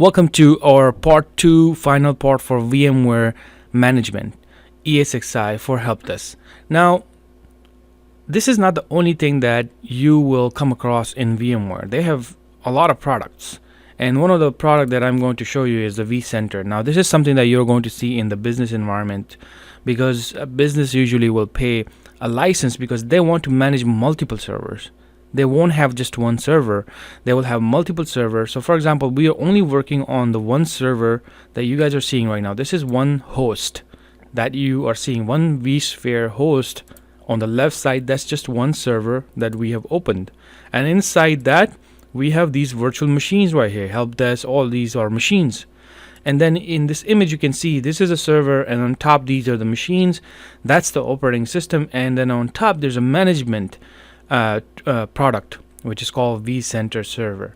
Welcome to our part 2 final part for VMware management, ESXi for help desk. Now, this is not the only thing that you will come across in VMware. They have a lot of products. And one of the product that I'm going to show you is the vCenter. Now, this is something that you're going to see in the business environment because a business usually will pay a license because they want to manage multiple servers. They won't have just one server. They will have multiple servers. So for example, we are only working on the one server that you guys are seeing right now. This is one host that you are seeing, one vSphere host on the left side. That's just one server that we have opened. And inside that, we have these virtual machines right here. Help desk, all these are machines. And then in this image, you can see this is a server, and on top, these are the machines. That's the operating system. And then on top, there's a management product, which is called vCenter server.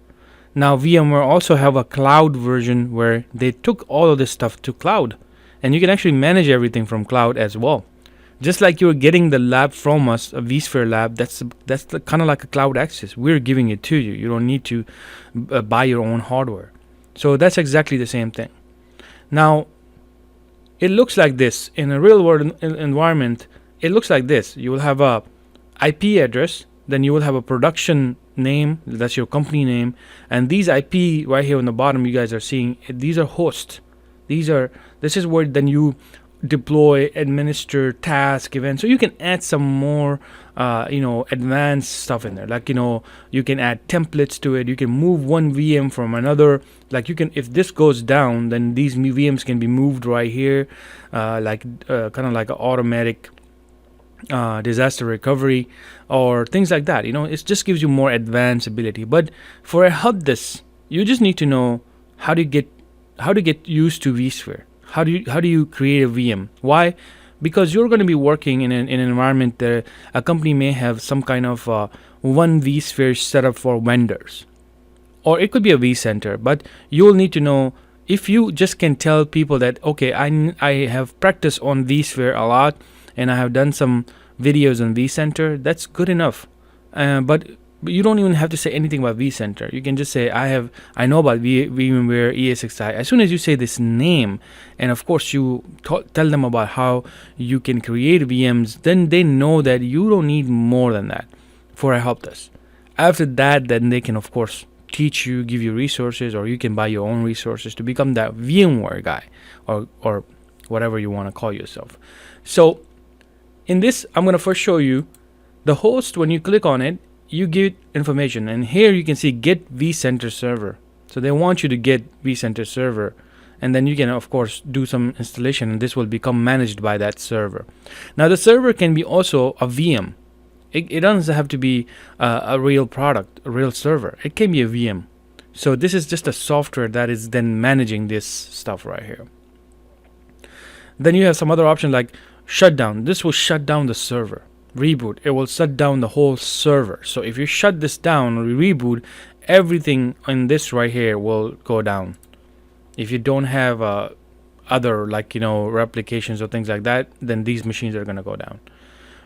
Now, VMware also have a cloud version where they took all of this stuff to cloud, and you can actually manage everything from cloud as well. Just like you're getting the lab from us, a vSphere lab, that's kind of like a cloud access. We're giving it to you. You don't need to buy your own hardware. So that's exactly the same thing. Now, it looks like this. In a real world environment, it looks like this. You will have a IP address, then you will have a production name, that's your company name, and these IP right here on the bottom you guys are seeing, these are hosts. This is where then you deploy, administer, task, events. So you can add some more advanced stuff in there, like you can add templates to it. You can move one VM from another, like you can, if this goes down, then these VMs can be moved right here, kind of like an automatic disaster recovery or things like that. It just gives you more advanced ability. But for a help desk, you just need to know how to get used to vSphere. How do you create a VM? Why? Because you're going to be working in an environment that a company may have some kind of one vSphere setup for vendors, or it could be a vCenter. But you will need to know, if you just can tell people that, okay, I have practiced on vSphere a lot, and I have done some videos on vCenter, that's good enough. But you don't even have to say anything about vCenter. You can just say, I know about VMware ESXi. As soon as you say this name, and of course you tell them about how you can create VMs, then they know that you don't need more than that for a help desk. After that, then they can of course teach you, give you resources, or you can buy your own resources to become that VMware guy, or whatever you want to call yourself. So in this, I'm going to first show you the host. When you click on it, you get information, and here you can see get vCenter server. So they want you to get vCenter server, and then you can of course do some installation, and this will become managed by that server. Now the server can be also a VM. It doesn't have to be a real product, a real server. It can be a VM. So this is just a software that is then managing this stuff right here. Then you have some other options like shutdown. This will shut down the server. Reboot, it will shut down the whole server. So if you shut this down or reboot, everything in this right here will go down. If you don't have other replications or things like that, then these machines are going to go down.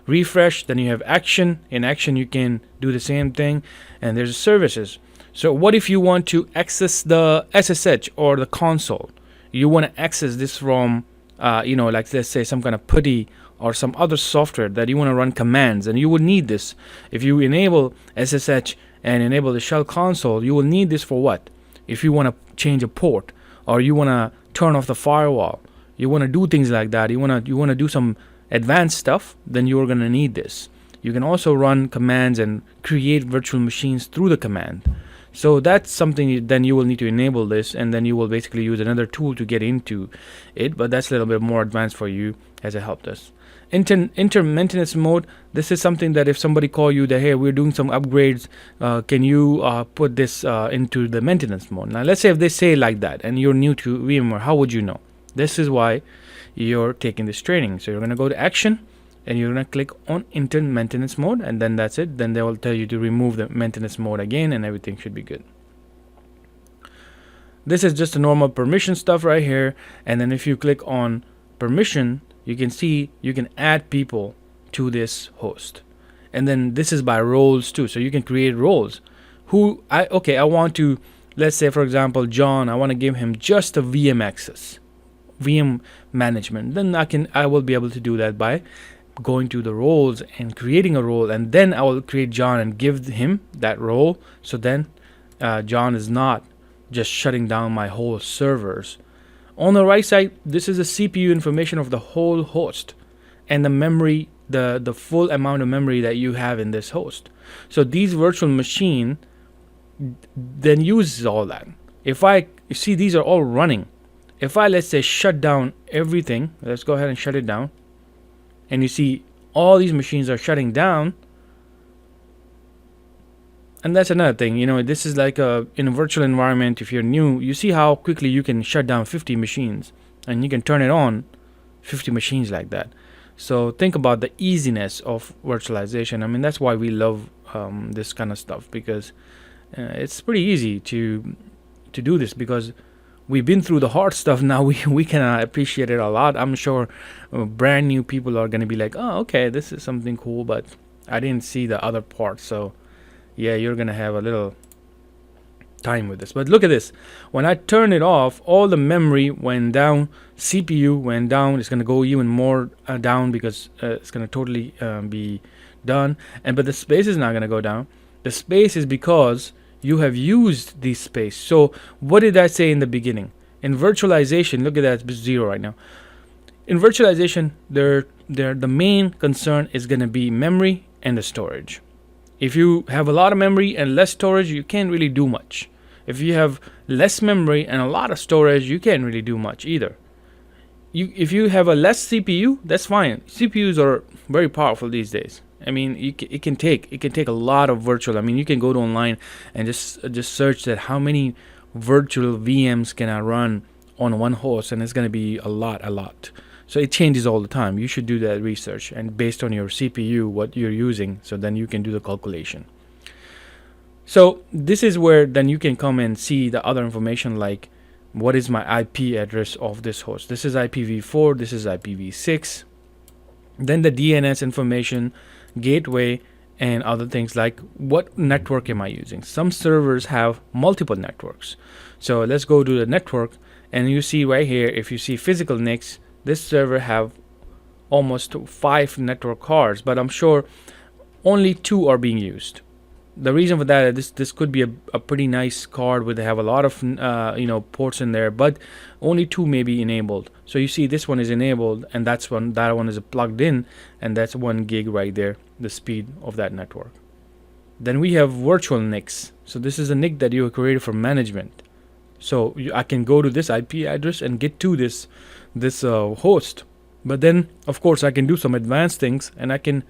Refresh, then you have action. In action you can do the same thing, and there's services. So what if you want to access the SSH or the console? You want to access this from like let's say some kind of putty or some other software that you want to run commands, and you will need this. If you enable SSH and enable the shell console, you will need this for what? If you want to change a port, or you want to turn off the firewall, you want to do things like that, you want to do some advanced stuff, then you're going to need this. You can also run commands and create virtual machines through the command. So that's something then you will need to enable this, and then you will basically use another tool to get into it, but that's a little bit more advanced for you as a help desk. Maintenance mode, this is something that if somebody call you that, hey, we're doing some upgrades, can you put this into the maintenance mode? Now let's say if they say like that and you're new to VMware, how would you know? This is why you're taking this training. So you're going to go to action, and you're going to click on enter maintenance mode, and then that's it. Then they will tell you to remove the maintenance mode again, and everything should be good. This is just a normal permission stuff right here, and then if you click on permission, you can see you can add people to this host, and then this is by roles too. So you can create roles. I want to let's say for example John, I want to give him just a VM access, VM management. Then I will be able to do that by going to the roles and creating a role, and then I will create John and give him that role. So then John is not just shutting down my whole servers. On the right side, this is the CPU information of the whole host and the memory, the full amount of memory that you have in this host. So these virtual machine then uses all that. If I see these are all running, if I, let's say, shut down everything, let's go ahead and shut it down, and you see all these machines are shutting down. And that's another thing, this is like in a virtual environment. If you're new, you see how quickly you can shut down 50 machines, and you can turn it on 50 machines like that. So think about the easiness of virtualization. I mean, that's why we love this kind of stuff, because it's pretty easy to do this, because we've been through the hard stuff. Now we can appreciate it a lot. I'm sure brand new people are going to be like, oh, okay, this is something cool, but I didn't see the other part. So yeah, you're going to have a little time with this. But look at this. When I turn it off, all the memory went down, CPU went down. It's going to go even more down, because it's going to totally be done. But the space is not going to go down. The space is because you have used the space. So what did I say in the beginning? In virtualization, look at that, it's 0 right now. In virtualization, the main concern is going to be memory and the storage. If you have a lot of memory and less storage, you can't really do much. If you have less memory and a lot of storage, you can't really do much either. If you have a less CPU, that's fine. CPUs are very powerful these days. I mean, it can take a lot of virtual. I mean, you can go to online and just search that how many virtual VMs can I run on one host, and it's going to be a lot. So it changes all the time. You should do that research, and based on your CPU, what you're using, so then you can do the calculation. So this is where then you can come and see the other information, like what is my IP address of this host. This is IPv4, this is IPv6. Then the DNS information, gateway, and other things like what network am I using. Some servers have multiple networks. So let's go to the network, and you see right here, if you see physical NICs, this server have almost 5 network cards, but I'm sure only 2 are being used. The reason for that is this could be a pretty nice card where they have a lot of ports in there, but only 2 may be enabled. So you see this one is enabled, and that one is plugged in, and that's 1 gig right there, the speed of that network. Then we have virtual NICs. So this is a NIC that you have created for management. So I can go to this IP address and get to this host. But then, of course, I can do some advanced things, and I can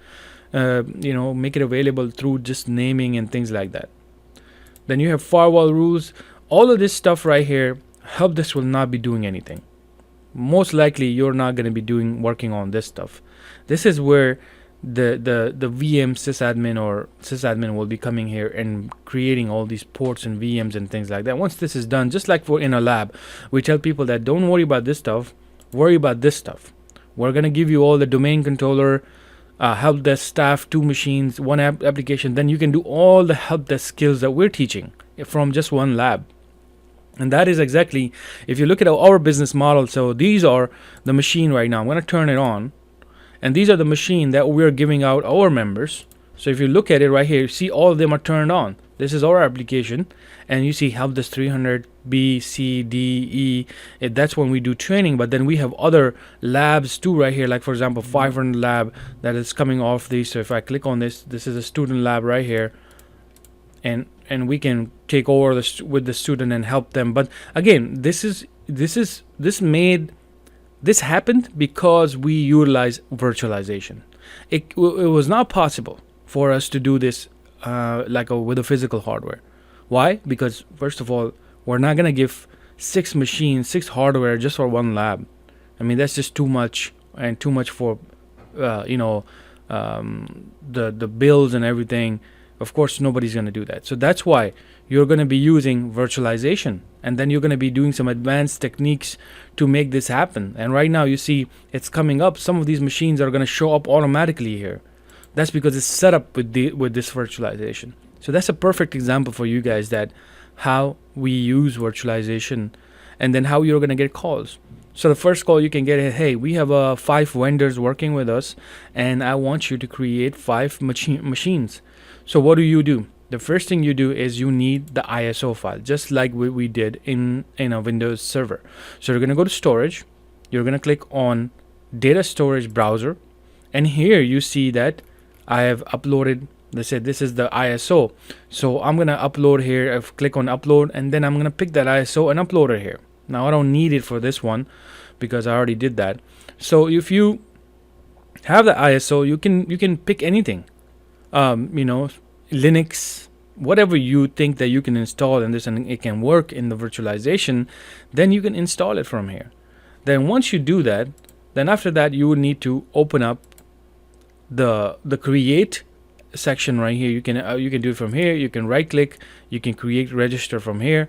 make it available through just naming and things like that. Then you have firewall rules. All of this stuff right here, help desk will not be doing anything. Most likely, you're not going to be working on this stuff. This is where the VM sysadmin will be coming here and creating all these ports and VMs and things like that. Once this is done, just like in a lab, we tell people that don't worry about this stuff, worry about this stuff. We're going to give you all the domain controller, help desk staff, 2 machines, 1 application. Then you can do all the help desk skills that we're teaching from just one lab. And that is exactly, if you look at our business model, so these are the machine right now. I'm going to turn it on. And these are the machine that we're giving out our members. So if you look at it right here, you see all of them are turned on. This is our application. And you see help desk 300, B, C, D, E. That's when we do training. But then we have other labs too right here. Like for example, 500 lab that is coming off these. So if I click on this, this is a student lab right here. And we can take over with the student and help them. But again, this happened because we utilize virtualization. It was not possible for us to do this with a physical hardware. Why? Because first of all, we're not going to give 6 machines, 6 hardware just for 1 lab. I mean, that's just too much, and too much for the bills and everything. Of course, nobody's going to do that. So that's why you're going to be using virtualization, and then you're going to be doing some advanced techniques to make this happen. And right now you see it's coming up. Some of these machines are going to show up automatically here. That's because it's set up with this virtualization. So that's a perfect example for you guys that how we use virtualization and then how you're going to get calls. So the first call you can get is, hey, we have 5 vendors working with us, and I want you to create 5 machines. So what do? The first thing you do is you need the ISO file, just like we did in a Windows server. So you're going to go to storage. You're going to click on data storage browser, and here you see that I have uploaded. They said this is the ISO. So I'm going to upload here. I click on upload, and then I'm going to pick that ISO and upload it here. Now I don't need it for this one because I already did that. So if you have the ISO, you can pick anything, Linux, whatever you think that you can install in this and it can work in the virtualization, then you can install it from here. Then once you do that, then after that you would need to open up the create section right here. You can do it from here. You can right click, you can create register from here,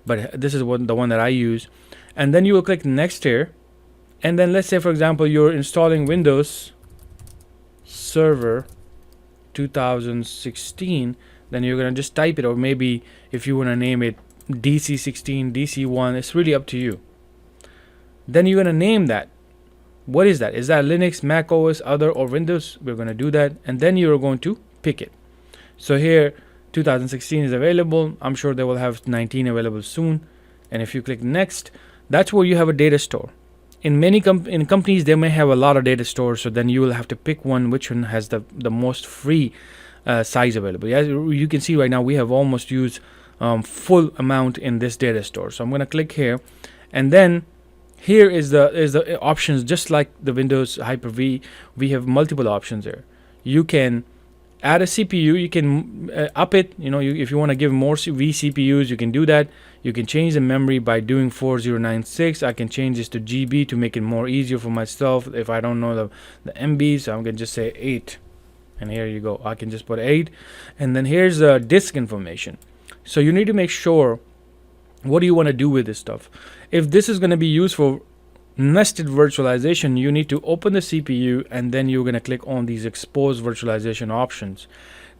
but this is the one that I use. And then you will click next here, and then let's say for example you're installing Windows Server 2016, then you're gonna just type it, or maybe if you want to name it DC16, DC1, it's really up to you. Then you're gonna name that. What is that? Is that Linux, Mac OS, other, or Windows? We're gonna do that, and then you're going to pick it. So here 2016 is available. I'm sure they will have 19 available soon. And if you click next, that's where you have a data store. In many companies, they may have a lot of data stores, so then you will have to pick one which one has the most free size available. As you can see right now, we have almost used full amount in this data store. So I'm going to click here, and then here is the options. Just like the Windows Hyper-V, we have multiple options there. You can add a CPU, you can up it. If you want to give more vCPUs, you can do that. You can change the memory by doing 4096. I can change this to GB to make it more easier for myself. If I don't know the MB, so I'm gonna just say 8, and here you go. I can just put 8, and then here's the disk information. So you need to make sure what do you want to do with this stuff. If this is going to be used for nested virtualization, you need to open the CPU, and then you're going to click on these expose virtualization options.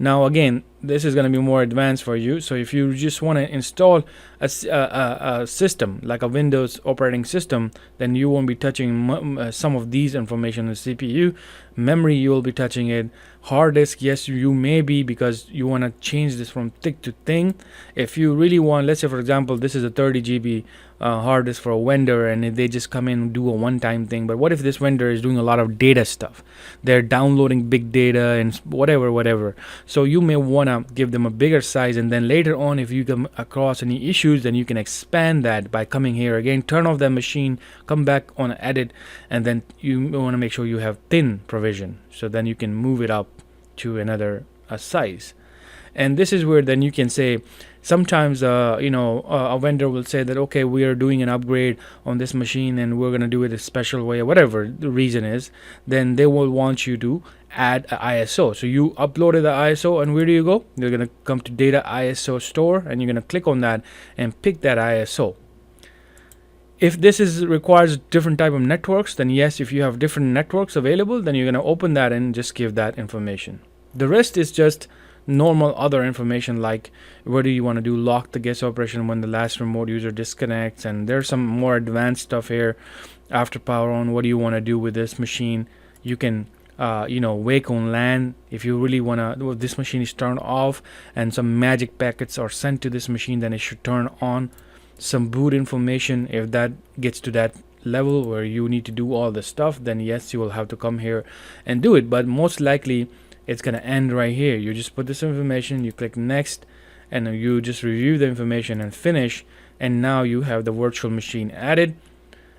Now again, this is going to be more advanced for you. So if you just want to install a system like a Windows operating system, then you won't be touching some of these information in the CPU. Memory, you will be touching it. Hard disk, yes, you may be, because you want to change this from thick to thin. If you really want, let's say for example, this is a 30 GB hard disk for a vendor, and they just come in and do a one-time thing. But what if this vendor is doing a lot of data stuff? They're downloading big data and whatever. So you may want to give them a bigger size, and then later on, if you come across any issues, then you can expand that by coming here again, turn off that machine, come back on edit, and then you want to make sure you have thin provision, so then you can move it up to another size. And this is where then you can say, sometimes a vendor will say that, okay, we are doing an upgrade on this machine and we're going to do it a special way, or whatever the reason is. Then they will want you to add an ISO. So you uploaded the ISO, and where do you go? You're going to come to data ISO store, and you're going to click on that and pick that ISO. If this requires different type of networks, then yes, if you have different networks available, then you're going to open that and just give that information. The rest is just normal other information, like where do you want to do lock the guest operation when the last remote user disconnects, and there's some more advanced stuff here. After power on, what do you want to do with this machine? You can wake on LAN if you really want to. If this machine is turned off and some magic packets are sent to this machine, then it should turn on. Some boot information, if that gets to that level where you need to do all the stuff, then yes, you will have to come here and do it. But most likely it's going to end right here. You just put this information, you click next, and you just review the information and finish, and now you have the virtual machine added.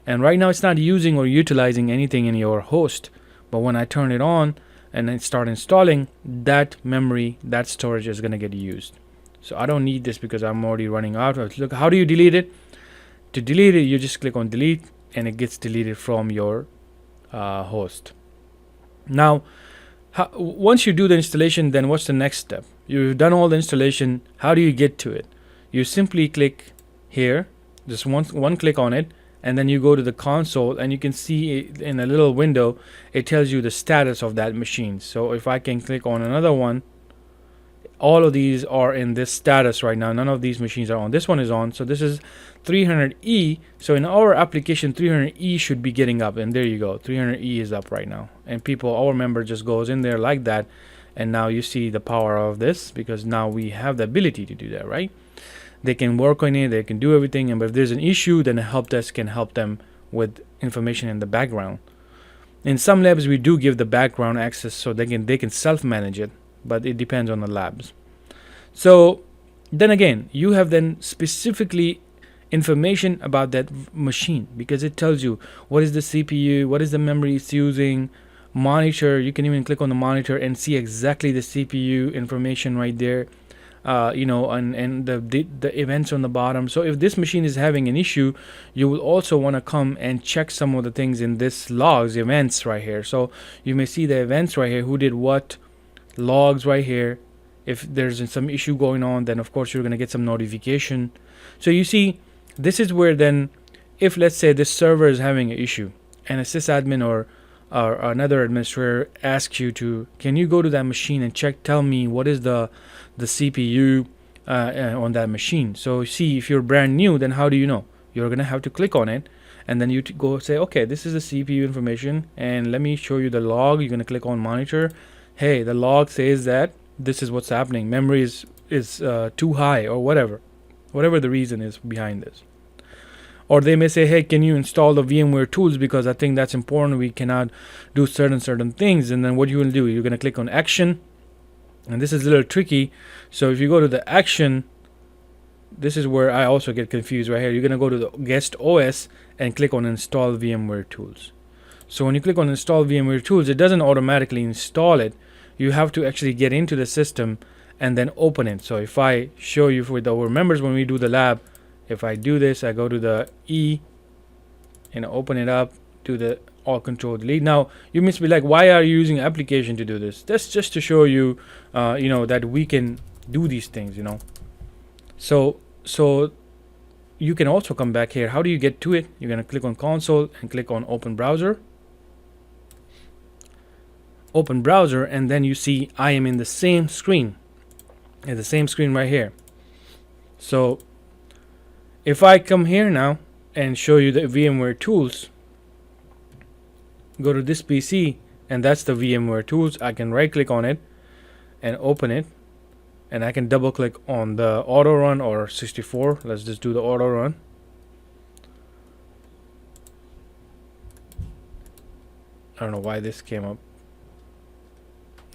And right now it's not using or utilizing anything in your host, but when I turn it on and then start installing, that memory, that storage is going to get used. So I don't need this because I'm already running out. Look, how do you delete it? To delete it, you just click on delete, and it gets deleted from your host. Now, once you do the installation, then what's the next step? You've done all the installation. How do you get to it? You simply click here, just one click on it, and then you go to the console, and you can see in a little window, it tells you the status of that machine. So if I can click on another one, all of these are in this status right now. None of these machines are on. This one is on. So this is 300E. So in our application, 300E should be getting up. And there you go. 300E is up right now. And our member just goes in there like that. And now you see the power of this, because now we have the ability to do that, right? They can work on it. They can do everything. And if there's an issue, then a help desk can help them with information in the background. In some labs, we do give the background access so they can self-manage it, but it depends on the labs. So then again, you have then specifically information about that machine, because it tells you what is the CPU, what is the memory it's using, monitor. You can even click on the monitor and see exactly the CPU information right there. And the events on the bottom. So if this machine is having an issue, you will also want to come and check some of the things in this logs events right here. So you may see the events right here, who did what, logs right here. If there's some issue going on, then of course you're going to get some notification. So you see, this is where then, if let's say this server is having an issue and a sysadmin or another administrator asks you to, can you go to that machine and tell me what is the CPU on that machine. So see, if you're brand new, then how do you know? You're gonna have to click on it, and then you go say, okay, this is the CPU information, and let me show you the log. You're gonna click on monitor. Hey, the log says that this is what's happening. Memory is too high, or whatever the reason is behind this. Or they may say, hey, can you install the VMware tools, because I think that's important. We cannot do certain things. And then what you will do, you're going to click on action. And this is a little tricky. So if you go to the action, this is where I also get confused right here. You're going to go to the guest OS and click on install VMware tools. So when you click on install VMware tools, it doesn't automatically install it. You have to actually get into the system and then open it. So if I show you with our members when we do the lab, if I do this, I go to the E and open it up, do the all control delete. Now you must be like, why are you using application to do this? That's just to show you, that we can do these things, So you can also come back here. How do you get to it? You're gonna click on console and click on open browser. Open browser, and then you see I am in the same screen. It's the same screen right here. So if I come here now and show you the VMware tools, go to this PC, and that's the VMware tools. I can right click on it and open it, and I can double click on the auto run or 64. Let's just do the auto run. I don't know why this came up.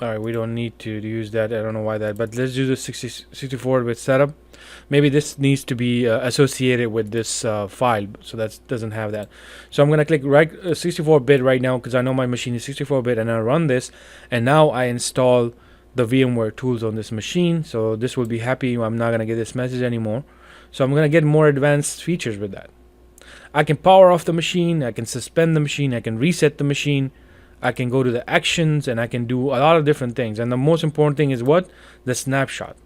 Alright, we don't need to use that. I don't know why that, but let's do the 64-bit setup. Maybe this needs to be associated with this file, so that doesn't have that. So I'm gonna click 64-bit right now, because I know my machine is 64-bit, and I run this, and now I install the VMware tools on this machine. So this will be happy. I'm not gonna get this message anymore. So I'm gonna get more advanced features with that. I can power off the machine. I can suspend the machine. I can reset the machine. I can go to the actions, and I can do a lot of different things. And the most important thing is what? The snapshot.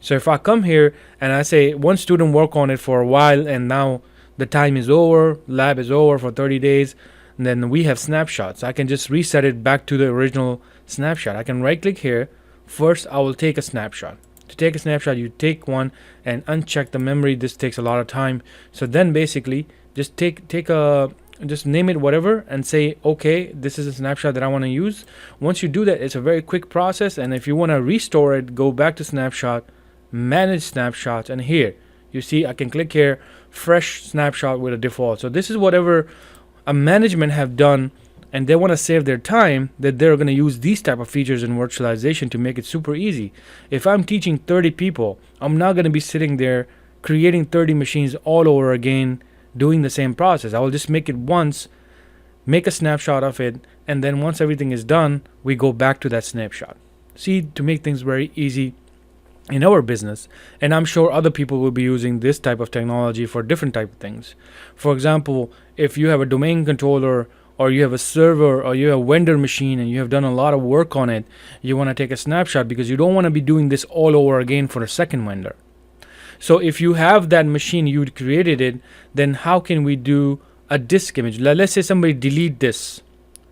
So if I come here and I say one student work on it for a while, and now the time is over, lab is over for 30 days, and then we have snapshots. I can just reset it back to the original snapshot. I can right click here. First, I will take a snapshot. To take a snapshot, you take one and uncheck the memory. This takes a lot of time. So then basically just just name it whatever and say, okay, this is a snapshot that I want to use. Once you do that, it's a very quick process. And if you want to restore it, go back to snapshot, manage snapshots, and here you see I can click here, fresh snapshot with a default. So this is whatever a management have done, and they want to save their time, that they're going to use these type of features in virtualization to make it super easy. If I'm teaching 30 people, I'm not going to be sitting there creating 30 machines all over again, doing the same process. I will just make it once, make a snapshot of it, and then once everything is done, we go back to that snapshot. See, to make things very easy in our business. And I'm sure other people will be using this type of technology for different type of things. For example, if you have a domain controller, or you have a server, or you have a vendor machine, and you have done a lot of work on it, you want to take a snapshot because you don't want to be doing this all over again for a second vendor. So if you have that machine, you created it, then how can we do a disk image? Let's say somebody delete this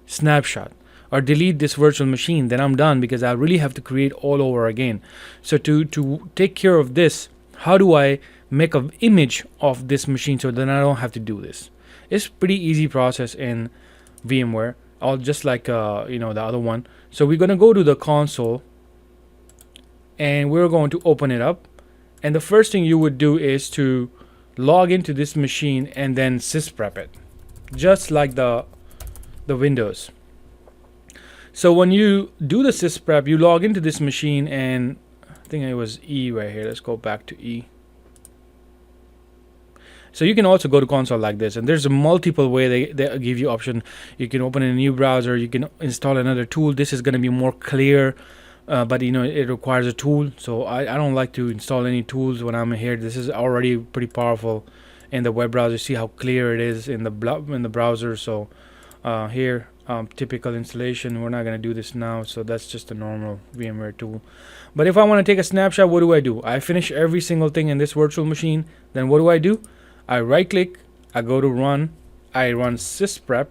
snapshot. or delete this virtual machine, then I'm done, because I really have to create all over again. So to take care of this, how do I make an image of this machine so then I don't have to do this? It's pretty easy process in VMware, all just like the other one. So we're gonna go to the console and we're going to open it up, and the first thing you would do is to log into this machine and then sysprep it, just like the Windows. So when you do the sysprep, you log into this machine, and I think it was E right here. Let's go back to E. So you can also go to console like this, and there's a multiple way they give you option. You can open a new browser, you can install another tool. This is going to be more clear, but it requires a tool. So I don't like to install any tools when I'm here. This is already pretty powerful in the web browser. See how clear it is in the browser. So here, typical installation. We're not going to do this now. So that's just a normal VMware tool. But if I want to take a snapshot, what do? I finish every single thing in this virtual machine. Then what do? I right click, I go to run, I run sysprep.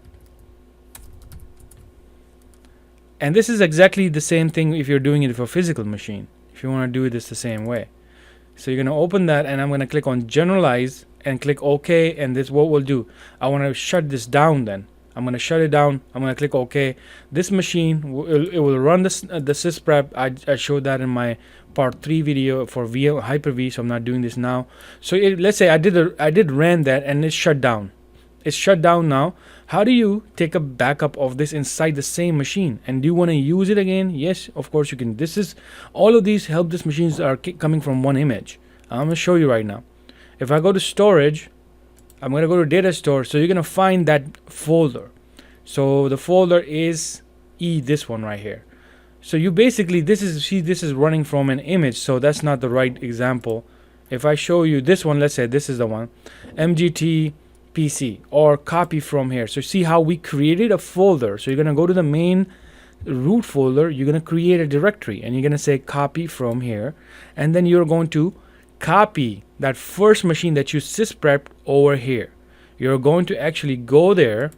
And this is exactly the same thing if you're doing it for a physical machine. If you want to do this the same way. So you're going to open that, and I'm going to click on generalize and click OK. And this what we'll do. I want to shut this down then. I'm going to shut it down. I'm going to click OK. This machine, it will run the sysprep. I showed that in my part 3 video for Hyper-V, so I'm not doing this now. So let's say I did ran that and it's shut down. It's shut down now. How do you take a backup of this inside the same machine? And do you want to use it again? Yes, of course you can. All of these help desk machines are coming from one image. I'm going to show you right now. If I go to storage, I'm going to go to data store. So you're going to find that folder. So the folder is this one right here. So you basically, this is running from an image. So that's not the right example. If I show you this one, let's say this is the one, MGT PC, or copy from here. So see how we created a folder. So you're going to go to the main root folder. You're going to create a directory, and you're going to say copy from here. And then you're going to copy that first machine that you sysprepped over here. You're going to actually go there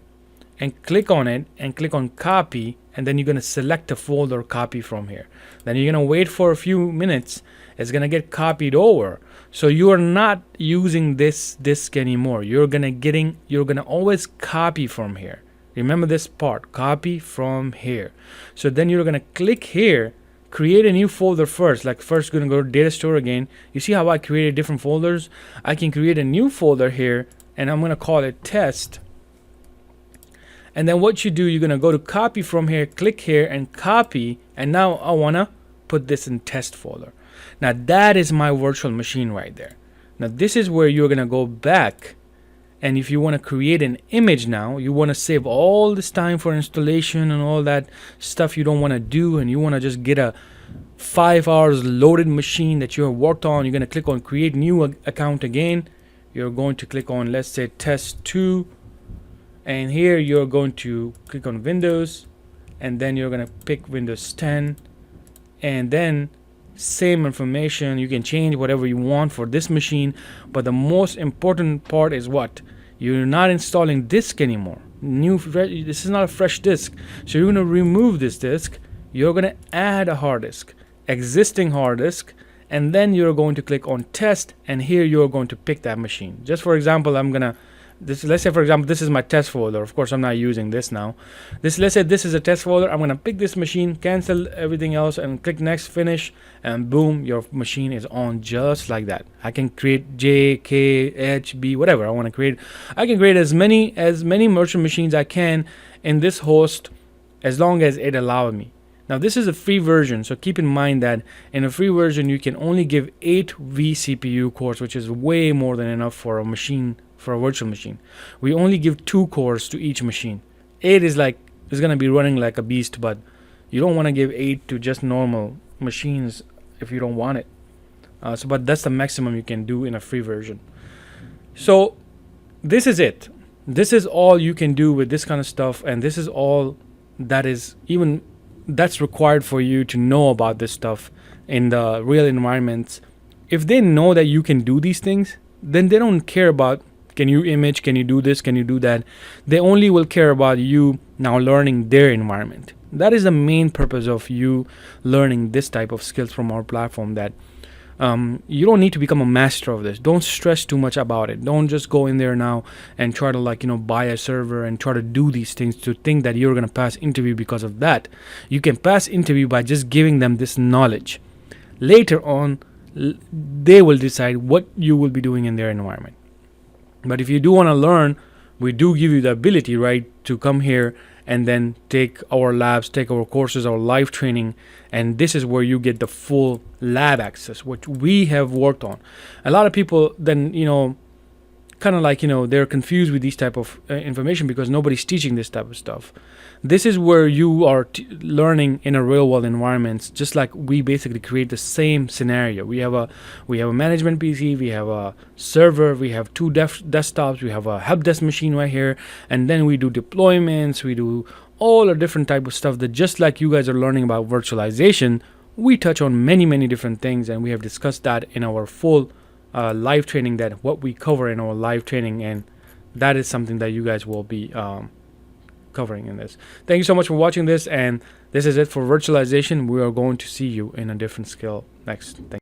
and click on it and click on copy, and then you're going to select a folder copy from here. Then you're going to wait for a few minutes. It's going to get copied over. So you are not using this disk anymore. You're going to always copy from here. Remember this part, copy from here. So then you're going to click here, create a new folder first. Like first going to go to data store again. You see how I created different folders? I can create a new folder here, and I'm going to call it test. And then what you do, you're going to go to copy from here, click here and copy. And now I want to put this in test folder. Now that is my virtual machine right there. Now this is where you're going to go back. And if you want to create an image now, you want to save all this time for installation and all that stuff you don't want to do. And you want to just get a 5 hours loaded machine that you have worked on. You're going to click on create new account again. You're going to click on, let's say, test 2. And here you're going to click on Windows, and then you're going to pick Windows 10, and then same information. You can change whatever you want for this machine, but the most important part is what? You're not installing disk anymore. This is not a fresh disk. So you're going to remove this disk. You're going to add a hard disk, existing hard disk, and then you're going to click on test, and here you're going to pick that machine. Just for example, let's say for example this is my test folder. Of course I'm not using this now. Let's say this is a test folder. I'm going to pick this machine, cancel everything else, and click next, finish, and boom, your machine is on just like that. I can create J, K, H, B, whatever I want to create. I can create as many virtual machines I can in this host as long as it allows me. Now this is a free version, so keep in mind that in a free version you can only give 8 vCPU cores, which is way more than enough for a virtual machine. We only give 2 cores to each machine. 8 is going to be running like a beast, but you don't want to give 8 to just normal machines if you don't want it. But that's the maximum you can do in a free version. So this is it. This is all you can do with this kind of stuff, and this is all that's required for you to know about this stuff in the real environments. If they know that you can do these things, then they don't care about can you image, can you do this, can you do that. They only will care about you now learning their environment. That is the main purpose of you learning this type of skills from our platform, that you don't need to become a master of this. Don't stress too much about it. Don't just go in there now and try to buy a server and try to do these things to think that you're going to pass interview because of that. You can pass interview by just giving them this knowledge. Later on, they will decide what you will be doing in their environment. But if you do want to learn, we do give you the ability, right, to come here and then take our labs, take our courses, our live training, and this is where you get the full lab access, which we have worked on. A lot of people then, they're confused with these type of information because nobody's teaching this type of stuff. This is where you are learning in a real world environment, just like we basically create the same scenario. We have a management PC, we have a server, we have two desktops, we have a help desk machine right here, and then we do deployments, we do all the different type of stuff that just like you guys are learning about virtualization, we touch on many different things, and we have discussed that in our full live training, that what we cover in our live training, and that is something that you guys will be covering in this. Thank you so much for watching this, and this is it for virtualization. We are going to see you in a different skill next. Thank you.